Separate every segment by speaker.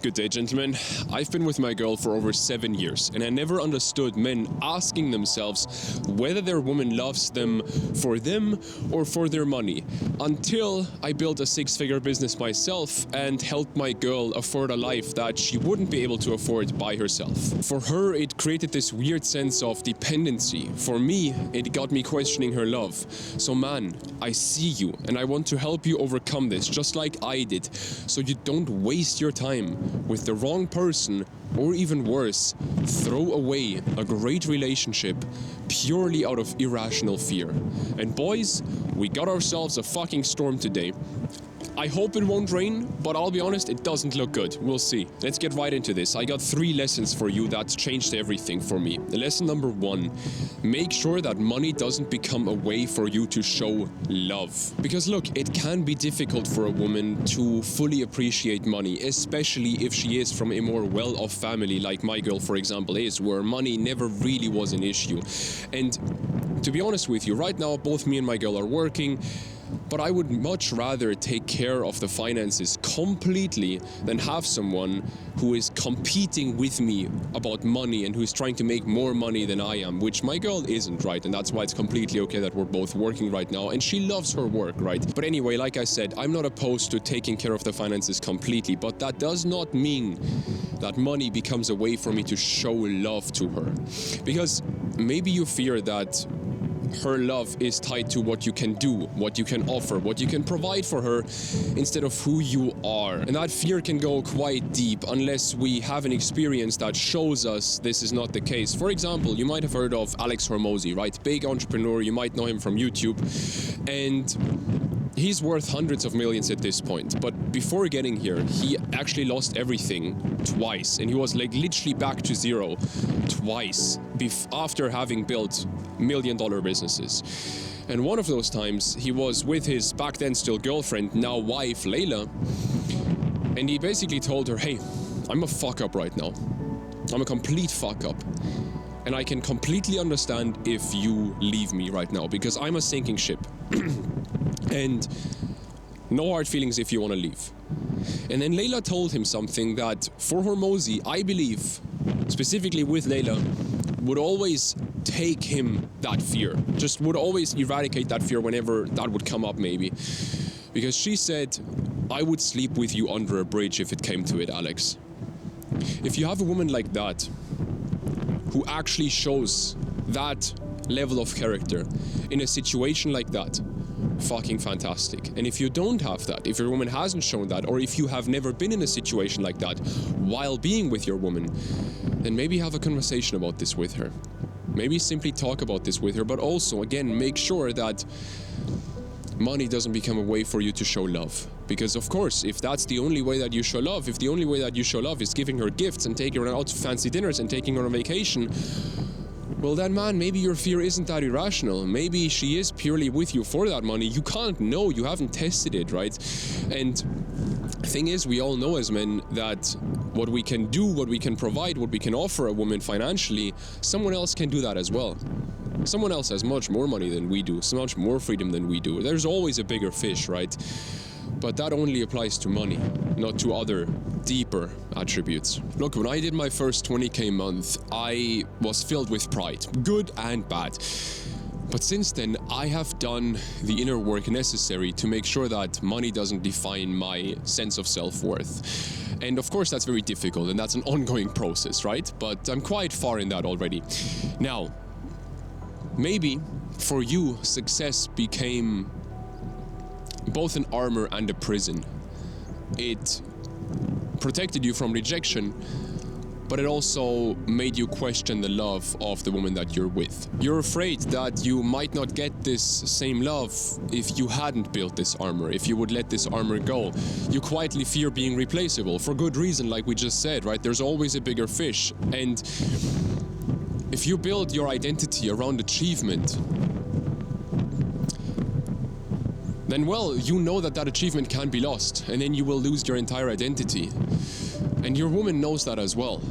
Speaker 1: Good day, gentlemen. I've been with my girl for over 7 years, and I never understood men asking themselves whether their woman loves them or for their money, until I built a 6-figure business myself and helped my girl afford a life that she wouldn't be able to afford by herself. For her, it created this weird sense of dependency. For me, it got me questioning her love. So man, I see you, and I want to help you overcome this, just like I did, so you don't waste your time with the wrong person, or even worse, throw away a great relationship purely out of irrational fear. And boys, we got ourselves a fucking storm today. I hope it won't rain, but I'll be honest, it doesn't look good. We'll see. Let's get right into this. I got 3 lessons for you that changed everything for me. Lesson number 1, make sure that money doesn't become a way for you to show love. Because look, it can be difficult for a woman to fully appreciate money, especially if she is from a more well-off family like my girl, for example, is, where money never really was an issue. And to be honest with you, right now, both me and my girl are working, but I would much rather take care of the finances completely than have someone who is competing with me about money and who is trying to make more money than I am, which my girl isn't, right? And that's why it's completely okay that we're both working right now, and she loves her work, right? But anyway, like I said, I'm not opposed to taking care of the finances completely, but that does not mean that money becomes a way for me to show love to her. Because maybe you fear that her love is tied to what you can do, what you can offer, what you can provide for her, instead of who you are. And that fear can go quite deep unless we have an experience that shows us this is not the case. For example, you might have heard of Alex Hormozi, right? Big entrepreneur, you might know him from YouTube, and he's worth hundreds of millions at this point. But before getting here, he actually lost everything twice, and he was like literally back to zero twice after having built million-dollar businesses. And one of those times, he was with his back then still girlfriend, now wife, Layla, and he basically told her, hey, I'm a fuck up right now. I'm a complete fuck up. And I can completely understand if you leave me right now, because I'm a sinking ship. And no hard feelings if you want to leave. And then Layla told him something that, for Hormozi, I believe, specifically with Layla, would always take him that fear. Just would always eradicate that fear whenever that would come up, maybe. Because she said, I would sleep with you under a bridge if it came to it, Alex. If you have a woman like that, who actually shows that level of character in a situation like that, fucking fantastic. And if you don't have that, if your woman hasn't shown that, or if you have never been in a situation like that while being with your woman, then maybe have a conversation about this with her. Maybe simply talk about this with her, but also, again, make sure that money doesn't become a way for you to show love. Because of course, if that's the only way that you show love, if the only way that you show love is giving her gifts and taking her out to fancy dinners and taking her on vacation, well then man, maybe your fear isn't that irrational. Maybe she is purely with you for that money. You can't know, you haven't tested it, right? And the thing is, we all know as men that what we can do, what we can provide, what we can offer a woman financially, someone else can do that as well. Someone else has much more money than we do, so much more freedom than we do. There's always a bigger fish, right? But that only applies to money, not to other deeper attributes. Look, when I did my first 20K month, I was filled with pride, good and bad. But since then, I have done the inner work necessary to make sure that money doesn't define my sense of self-worth. And of course, that's very difficult, and that's an ongoing process, right? But I'm quite far in that already. Now, maybe for you, success became both an armor and a prison. It protected you from rejection, but it also made you question the love of the woman that you're with. You're afraid that you might not get this same love if you hadn't built this armor, if you would let this armor go. You quietly fear being replaceable, for good reason, like we just said, right? There's always a bigger fish. And if you build your identity around achievement, then well, you know that that achievement can be lost, and then you will lose your entire identity. And your woman knows that as well.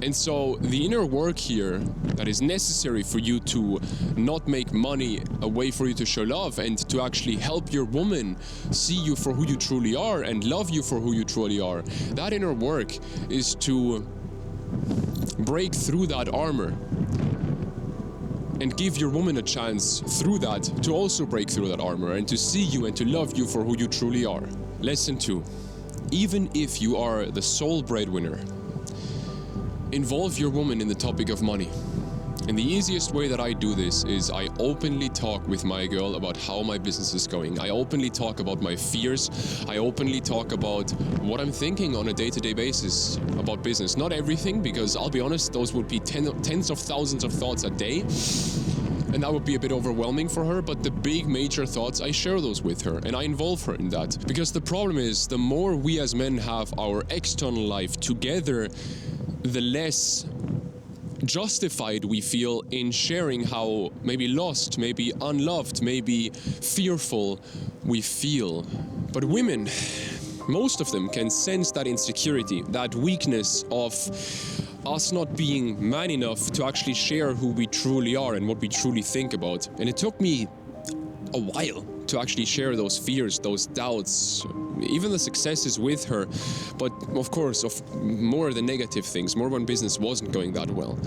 Speaker 1: And so the inner work here that is necessary for you to not make money a way for you to show love and to actually help your woman see you for who you truly are and love you for who you truly are, that inner work is to break through that armor and give your woman a chance through that to also break through that armor and to see you and to love you for who you truly are. Lesson 2. Even if you are the sole breadwinner, involve your woman in the topic of money. And the easiest way that I do this is I openly talk with my girl about how my business is going. I openly talk about my fears. I openly talk about what I'm thinking on a day-to-day basis about business. Not everything, because I'll be honest, those would be tens of thousands of thoughts a day. And that would be a bit overwhelming for her, but the big major thoughts, I share those with her and I involve her in that. Because the problem is, the more we as men have our external life together, the less justified we feel in sharing how maybe lost, maybe unloved, maybe fearful we feel. But women, most of them can sense that insecurity, that weakness of us not being man enough to actually share who we truly are and what we truly think about. And it took me a while to actually share those fears, those doubts, even the successes with her, but of course of more the negative things, more when business wasn't going that well,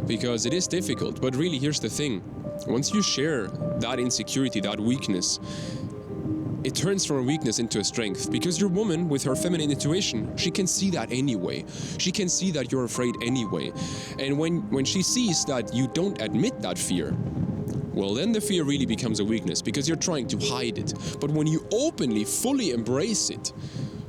Speaker 1: because it is difficult. But really, here's the thing: once you share that insecurity, that weakness, it turns from a weakness into a strength, because your woman, with her feminine intuition, she can see that anyway. She can see that you're afraid anyway. And when she sees that you don't admit that fear, well, then the fear really becomes a weakness, because you're trying to hide it. But when you openly, fully embrace it,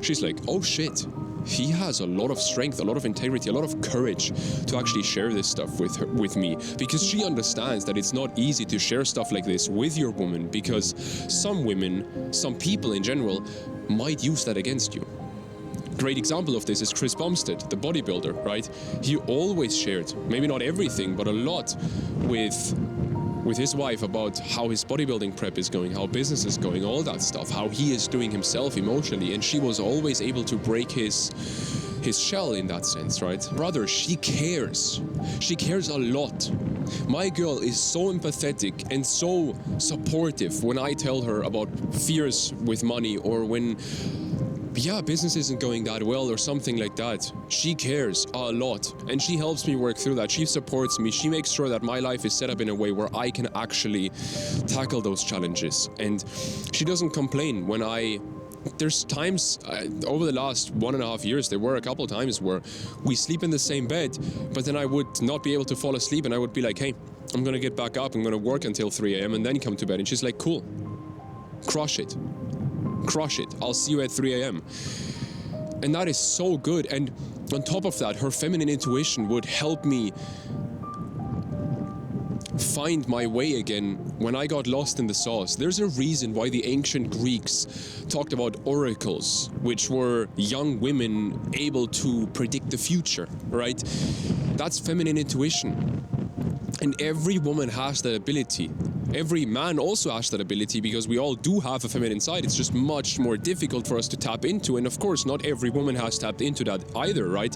Speaker 1: she's like, oh shit, he has a lot of strength, a lot of integrity, a lot of courage to actually share this stuff with me, because she understands that it's not easy to share stuff like this with your woman, because some women, some people in general, might use that against you. Great example of this is Chris Bumstead, the bodybuilder, right? He always shared, maybe not everything, but a lot with his wife about how his bodybuilding prep is going, how business is going, all that stuff, how he is doing himself emotionally, and she was always able to break his shell in that sense, right? Brother, she cares. She cares a lot. My girl is so empathetic and so supportive when I tell her about fears with money, or when business isn't going that well or something like that. She cares a lot, and she helps me work through that. She supports me. She makes sure that my life is set up in a way where I can actually tackle those challenges. And she doesn't complain when there's times over the last 1.5 years, there were a couple of times where we sleep in the same bed, but then I would not be able to fall asleep, and I would be like, hey, I'm gonna get back up, I'm gonna work until 3 a.m. and then come to bed. And she's like, cool, crush it. I'll see you at 3 a.m. And that is so good. And on top of that, her feminine intuition would help me find my way again when I got lost in the sauce. There's a reason why the ancient Greeks talked about oracles, which were young women able to predict the future, right? That's feminine intuition. And every woman has that ability. Every man also has that ability, because we all do have a feminine side. It's just much more difficult for us to tap into. And of course, not every woman has tapped into that either, right?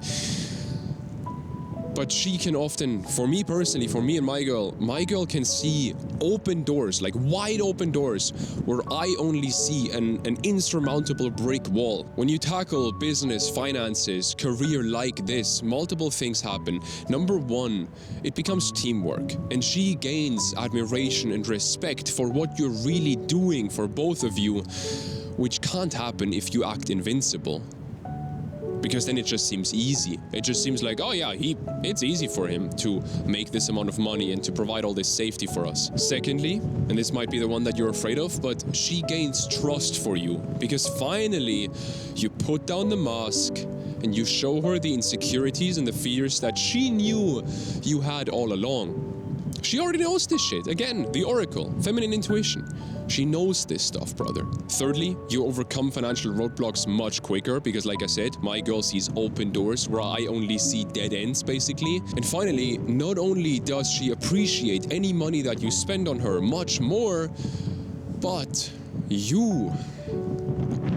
Speaker 1: But she can often, for me personally, for me and my girl can see open doors, like wide open doors, where I only see an insurmountable brick wall. When you tackle business, finances, career like this, multiple things happen. Number one, it becomes teamwork, and she gains admiration and respect for what you're really doing for both of you, which can't happen if you act invincible. Because then it just seems easy. It just seems like, oh yeah, it's easy for him to make this amount of money and to provide all this safety for us. Secondly, and this might be the one that you're afraid of, but she gains trust for you, because finally you put down the mask and you show her the insecurities and the fears that she knew you had all along. She already knows this shit. Again, the oracle, feminine intuition. She knows this stuff, brother. Thirdly, you overcome financial roadblocks much quicker, because like I said, my girl sees open doors where I only see dead ends, basically. And finally, not only does she appreciate any money that you spend on her much more, but you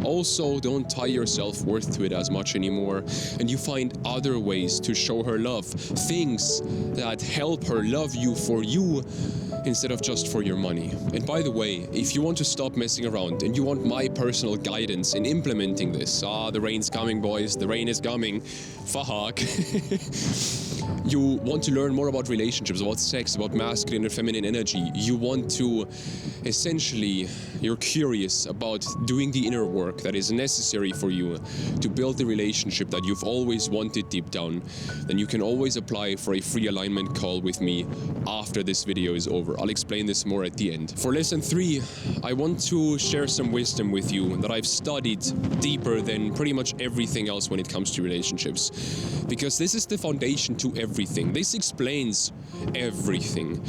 Speaker 1: Also, don't tie your self-worth to it as much anymore, and you find other ways to show her love, things that help her love you for you instead of just for your money. And by the way, if you want to stop messing around and you want my personal guidance in implementing this, the rain's coming, boys, the rain is coming, fuck. You want to learn more about relationships, about sex, about masculine and feminine energy. You want to, essentially, you're curious about doing the inner work that is necessary for you to build the relationship that you've always wanted deep down. Then you can always apply for a free alignment call with me after this video is over. I'll explain this more at the end. For lesson 3, I want to share some wisdom with you that I've studied deeper than pretty much everything else when it comes to relationships. Because this is the foundation to everything. This explains everything.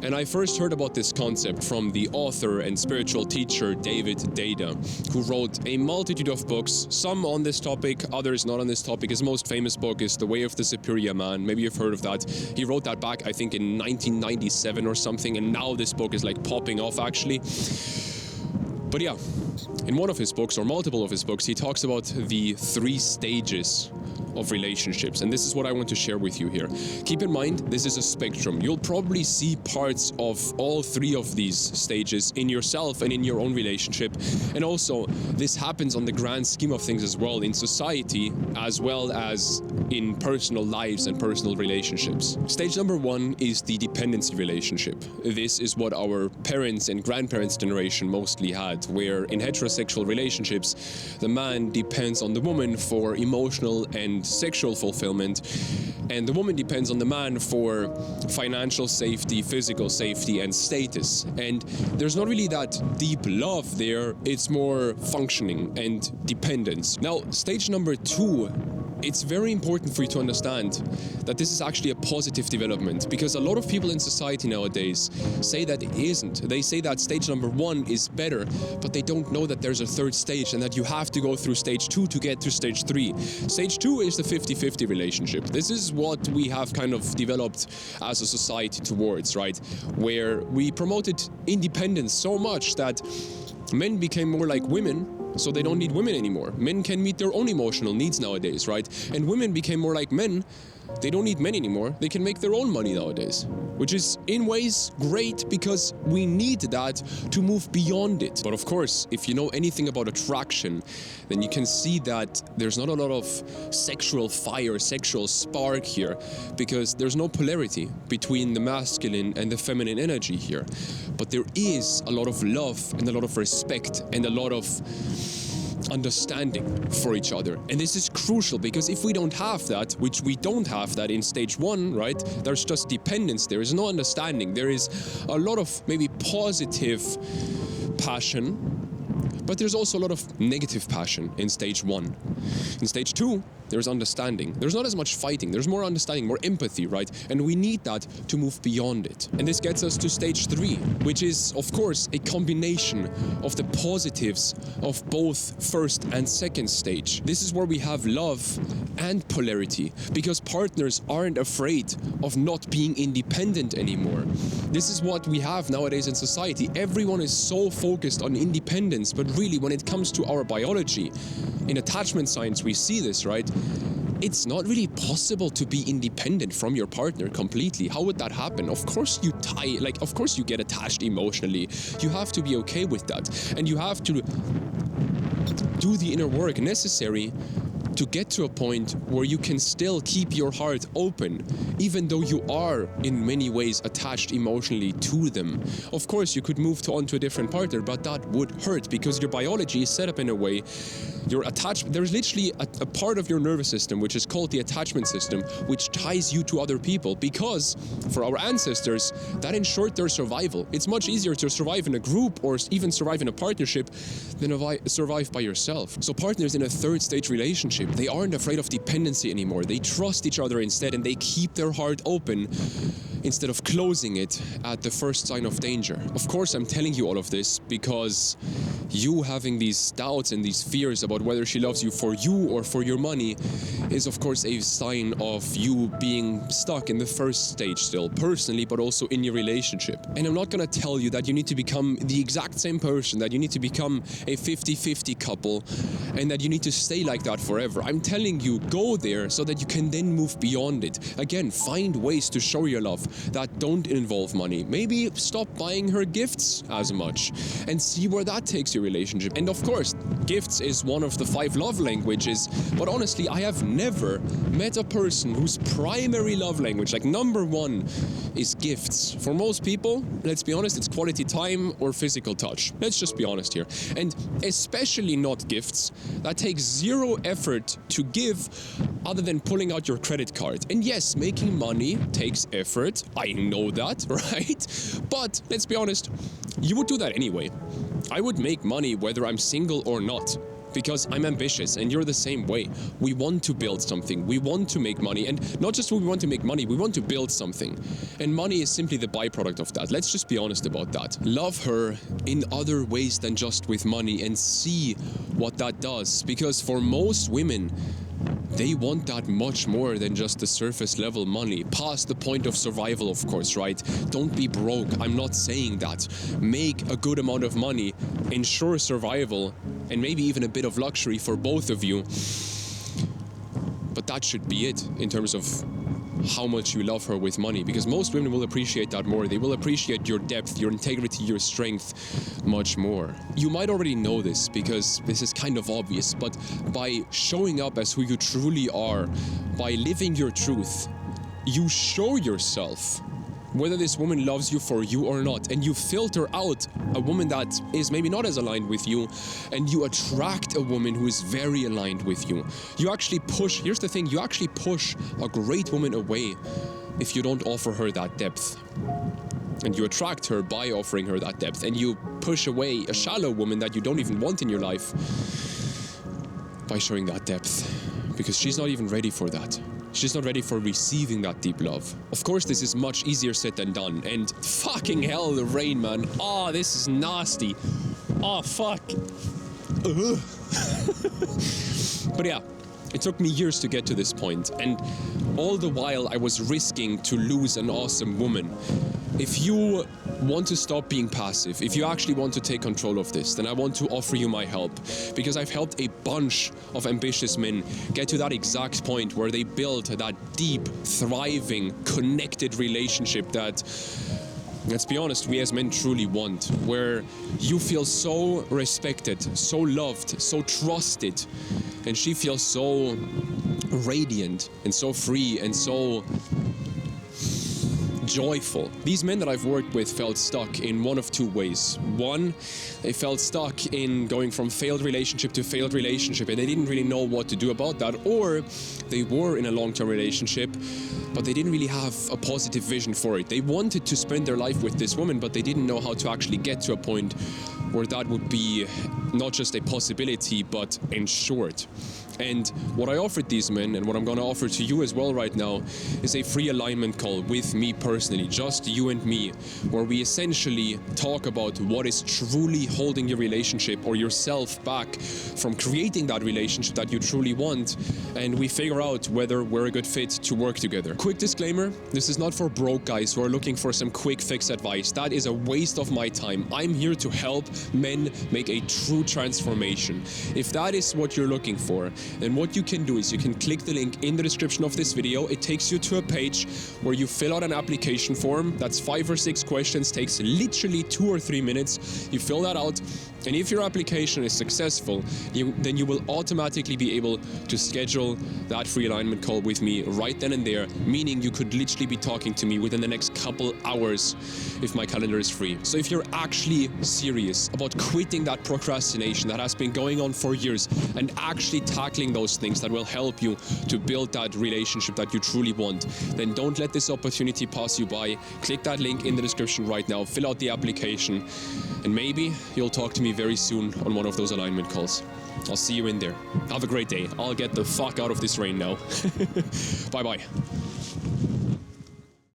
Speaker 1: And I first heard about this concept from the author and spiritual teacher David Deida, who wrote a multitude of books, some on this topic, others not on this topic. His most famous book is The Way of the Superior Man. Maybe you've heard of that. He wrote that back, I think, in 1997 or something, and now this book is like popping off actually. But yeah, in one of his books, or multiple of his books, he talks about the 3 stages of relationships, and this is what I want to share with you here. Keep in mind, this is a spectrum. You'll probably see parts of all 3 of these stages in yourself and in your own relationship. And also, this happens on the grand scheme of things as well, in society, as well as in personal lives and personal relationships. Stage number 1 is the dependency relationship. This is what our parents and grandparents' generation mostly had, where in heterosexual relationships, the man depends on the woman for emotional and sexual fulfillment, and the woman depends on the man for financial safety, physical safety, and status. And there's not really that deep love there, it's more functioning and dependence. Now, stage number 2, it's very important for you to understand that this is actually a positive development, because a lot of people in society nowadays say that it isn't. They say that stage number 1 is better, but they don't know that there's a 3rd stage and that you have to go through stage 2 to get to stage 3. Stage 2 is the 50-50 relationship. This is what we have kind of developed as a society towards, right? Where we promoted independence so much that men became more like women, so they don't need women anymore. Men can meet their own emotional needs nowadays, right? And women became more like men. They don't need men anymore. They can make their own money nowadays, which is in ways great, because we need that to move beyond it. But of course, if you know anything about attraction, then you can see that there's not a lot of sexual fire, sexual spark here, because there's no polarity between the masculine and the feminine energy here. But there is a lot of love and a lot of respect and a lot of understanding for each other. And this is crucial, because if we don't have that, which we don't have that in stage 1, right, there's just dependence, there is no understanding, there is a lot of maybe positive passion, but there's also a lot of negative passion in stage 1. In stage 2, there's understanding. There's not as much fighting, there's more understanding, more empathy, right? And we need that to move beyond it. And this gets us to stage 3, which is, of course, a combination of the positives of both first and second stage. This is where we have love and polarity, because partners aren't afraid of not being independent anymore. This is what we have nowadays in society. Everyone is so focused on independence, but really, when it comes to our biology, in attachment science, we see this, right? It's not really possible to be independent from your partner completely. How would that happen? Of course of course you get attached emotionally. You have to be okay with that. And you have to do the inner work necessary to get to a point where you can still keep your heart open, even though you are in many ways attached emotionally to them. Of course, you could move on to a different partner, but that would hurt, because your biology is set up in a way, there's literally a part of your nervous system which is called the attachment system, which ties you to other people, because for our ancestors, that ensured their survival. It's much easier to survive in a group or even survive in a partnership than survive by yourself. So partners in a 3rd stage relationship, they aren't afraid of dependency anymore. They trust each other instead, and they keep their heart open instead of closing it at the first sign of danger. Of course, I'm telling you all of this because you having these doubts and these fears about whether she loves you for you or for your money is of course a sign of you being stuck in the first stage still, personally, but also in your relationship. And I'm not gonna tell you that you need to become the exact same person, that you need to become a 50-50 couple, and that you need to stay like that forever. I'm telling you, go there so that you can then move beyond it. Again, find ways to show your love that don't involve money. Maybe stop buying her gifts as much and see where that takes your relationship. And of course, gifts is one of the 5 love languages, but honestly, I have never met a person whose primary love language, like number 1, is gifts. For most people, let's be honest, it's quality time or physical touch. Let's just be honest here. And especially not gifts that take 0 effort to give other than pulling out your credit card. And yes, making money takes effort. I know that, right? But let's be honest, you would do that anyway. I would make money whether I'm single or not, because I'm ambitious and you're the same way. We want to build something, we want to make money, and not just we want to make money, we want to build something. And money is simply the byproduct of that. Let's just be honest about that. Love her in other ways than just with money and see what that does, because for most women, they want that much more than just the surface level money, past the point of survival, of course, right? Don't be broke, I'm not saying that. Make a good amount of money, ensure survival, and maybe even a bit of luxury for both of you. But that should be it in terms of how much you love her with money, because most women will appreciate that more. They will appreciate your depth, your integrity, your strength much more. You might already know this because this is kind of obvious, but by showing up as who you truly are, by living your truth, you show yourself whether this woman loves you for you or not, and you filter out a woman that is maybe not as aligned with you, and you attract a woman who is very aligned with you. You actually push, here's the thing, you actually push a great woman away if you don't offer her that depth. And you attract her by offering her that depth, and you push away a shallow woman that you don't even want in your life by showing that depth, because she's not even ready for that. She's not ready for receiving that deep love. Of course, this is much easier said than done. And fucking hell, the rain, man. Oh, this is nasty. Oh, fuck. But yeah, it took me years to get to this point. And all the while, I was risking to lose an awesome woman. If you want to stop being passive, if you actually want to take control of this, then I want to offer you my help, because I've helped a bunch of ambitious men get to that exact point where they build that deep, thriving, connected relationship that, let's be honest, we as men truly want, where you feel so respected, so loved, so trusted, and she feels so radiant and so free and so joyful. These men that I've worked with felt stuck in one of 2 ways. One, they felt stuck in going from failed relationship to failed relationship, and they didn't really know what to do about that. Or they were in a long-term relationship, but they didn't really have a positive vision for it. They wanted to spend their life with this woman, but they didn't know how to actually get to a point where that would be not just a possibility, but ensured. And what I offered these men, and what I'm going to offer to you as well right now, is a free alignment call with me personally, just you and me, where we essentially talk about what is truly holding your relationship or yourself back from creating that relationship that you truly want, and we figure out whether we're a good fit to work together. Quick disclaimer, this is not for broke guys who are looking for some quick fix advice. That is a waste of my time. I'm here to help men make a true transformation. If that is what you're looking for, then what you can do is you can click the link in the description of this video. It takes you to a page where you fill out an application form. That's 5 or 6 questions, takes literally 2 or 3 minutes. You fill that out, and if your application is successful, then you will automatically be able to schedule that free alignment call with me right then and there, meaning you could literally be talking to me within the next couple hours if my calendar is free. So if you're actually serious about quitting that procrastination that has been going on for years and actually tackling those things that will help you to build that relationship that you truly want, then don't let this opportunity pass you by. Click that link in the description right now, fill out the application, and maybe you'll talk to me very soon on one of those alignment calls. I'll see you in there. Have a great day. I'll get the fuck out of this rain now. Bye bye.